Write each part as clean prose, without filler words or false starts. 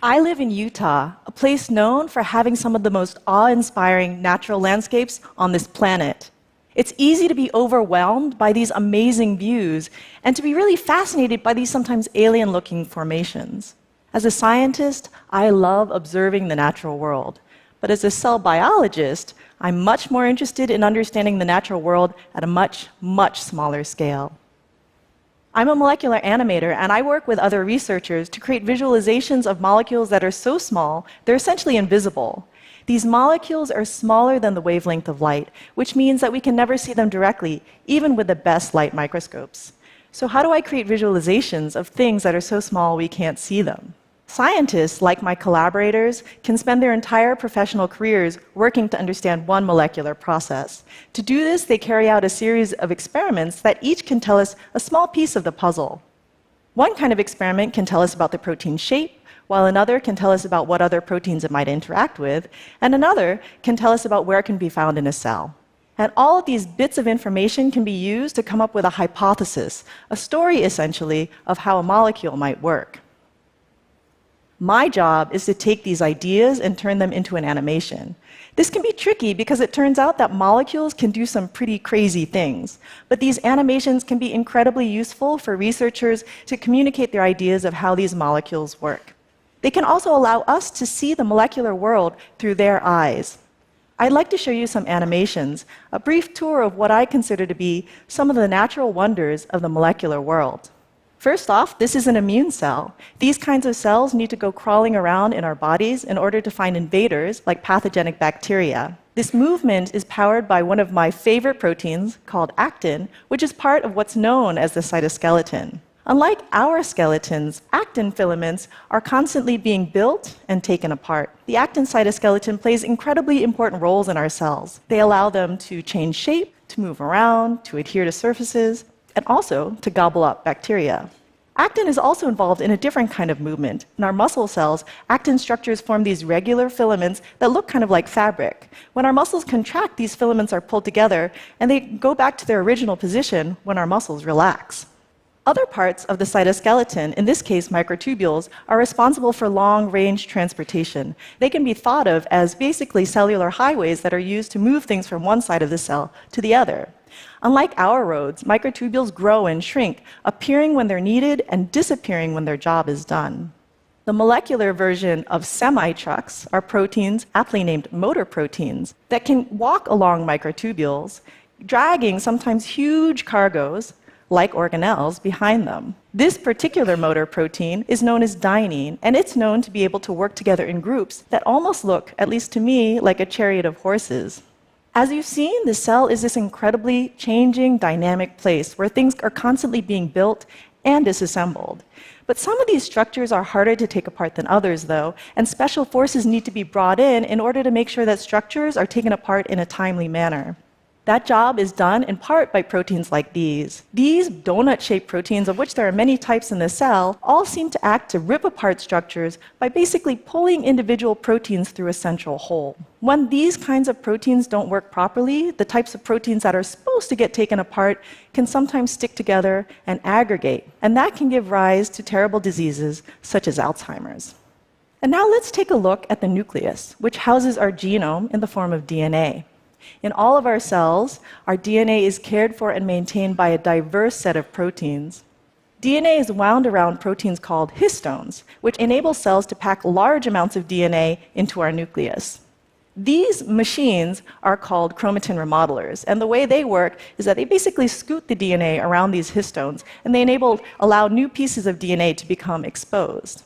I live in Utah, a place known for having some of the most awe-inspiring natural landscapes on this planet. It's easy to be overwhelmed by these amazing views and to be really fascinated by these sometimes alien-looking formations. As a scientist, I love observing the natural world. But as a cell biologist, I'm much more interested in understanding the natural world at a much, much smaller scale. I'm a molecular animator, and I work with other researchers to create visualizations of molecules that are so small, they're essentially invisible. These molecules are smaller than the wavelength of light, which means that we can never see them directly, even with the best light microscopes. So how do I create visualizations of things that are so small we can't see them? Scientists, like my collaborators, can spend their entire professional careers working to understand one molecular process. To do this, they carry out a series of experiments that each can tell us a small piece of the puzzle. One kind of experiment can tell us about the protein shape, while another can tell us about what other proteins it might interact with, and another can tell us about where it can be found in a cell. And all of these bits of information can be used to come up with a hypothesis, a story essentially, of how a molecule might work. My job is to take these ideas and turn them into an animation. This can be tricky because it turns out that molecules can do some pretty crazy things. But these animations can be incredibly useful for researchers to communicate their ideas of how these molecules work. They can also allow us to see the molecular world through their eyes. I'd like to show you some animations, a brief tour of what I consider to be some of the natural wonders of the molecular world. First off, this is an immune cell. These kinds of cells need to go crawling around in our bodies in order to find invaders like pathogenic bacteria. This movement is powered by one of my favorite proteins called actin, which is part of what's known as the cytoskeleton. Unlike our skeletons, actin filaments are constantly being built and taken apart. The actin cytoskeleton plays incredibly important roles in our cells. They allow them to change shape, to move around, to adhere to surfaces, and also to gobble up bacteria. Actin is also involved in a different kind of movement. In our muscle cells, actin structures form these regular filaments that look kind of like fabric. When our muscles contract, these filaments are pulled together, and they go back to their original position when our muscles relax. Other parts of the cytoskeleton, in this case microtubules, are responsible for long-range transportation. They can be thought of as basically cellular highways that are used to move things from one side of the cell to the other. Unlike our roads, microtubules grow and shrink, appearing when they're needed and disappearing when their job is done. The molecular version of semi-trucks are proteins, aptly named motor proteins, that can walk along microtubules, dragging sometimes huge cargoes, like organelles, behind them. This particular motor protein is known as dynein, and it's known to be able to work together in groups that almost look, at least to me, like a chariot of horses. As you've seen, the cell is this incredibly changing, dynamic place where things are constantly being built and disassembled. But some of these structures are harder to take apart than others, though, and special forces need to be brought in order to make sure that structures are taken apart in a timely manner. That job is done in part by proteins like these. These donut-shaped proteins, of which there are many types in the cell, all seem to act to rip apart structures by basically pulling individual proteins through a central hole. When these kinds of proteins don't work properly, the types of proteins that are supposed to get taken apart can sometimes stick together and aggregate, and that can give rise to terrible diseases such as Alzheimer's. And now let's take a look at the nucleus, which houses our genome in the form of DNA. In all of our cells, our DNA is cared for and maintained by a diverse set of proteins. DNA is wound around proteins called histones, which enable cells to pack large amounts of DNA into our nucleus. These machines are called chromatin remodelers, and the way they work is that they basically scoot the DNA around these histones, and they allow new pieces of DNA to become exposed.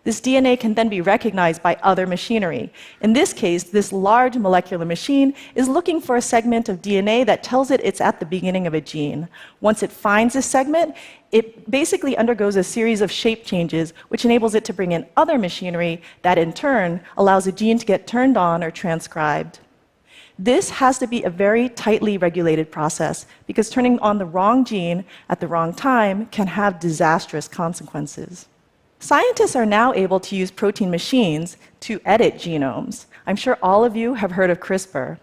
This DNA can then be recognized by other machinery. In this case, this large molecular machine is looking for a segment of DNA that tells it it's at the beginning of a gene. Once it finds this segment, it basically undergoes a series of shape changes, which enables it to bring in other machinery that, in turn, allows a gene to get turned on or transcribed. This has to be a very tightly regulated process, because turning on the wrong gene at the wrong time can have disastrous consequences. Scientists are now able to use protein machines to edit genomes. I'm sure all of you have heard of CRISPR.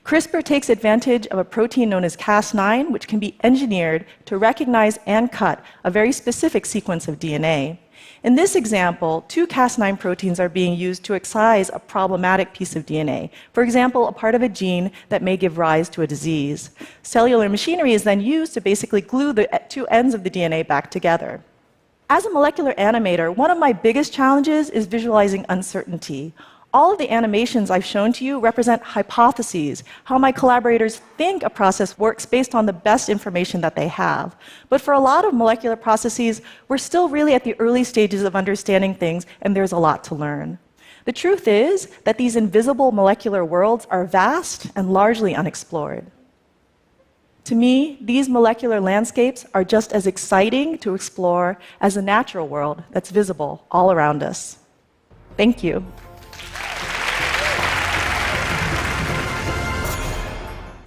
CRISPR takes advantage of a protein known as Cas9, which can be engineered to recognize and cut a very specific sequence of DNA. In this example, two Cas9 proteins are being used to excise a problematic piece of DNA, for example, a part of a gene that may give rise to a disease. Cellular machinery is then used to basically glue the two ends of the DNA back together. As a molecular animator, one of my biggest challenges is visualizing uncertainty. All of the animations I've shown to you represent hypotheses, how my collaborators think a process works based on the best information that they have. But for a lot of molecular processes, we're still really at the early stages of understanding things, and there's a lot to learn. The truth is that these invisible molecular worlds are vast and largely unexplored. To me, these molecular landscapes are just as exciting to explore as the natural world that's visible all around us. Thank you.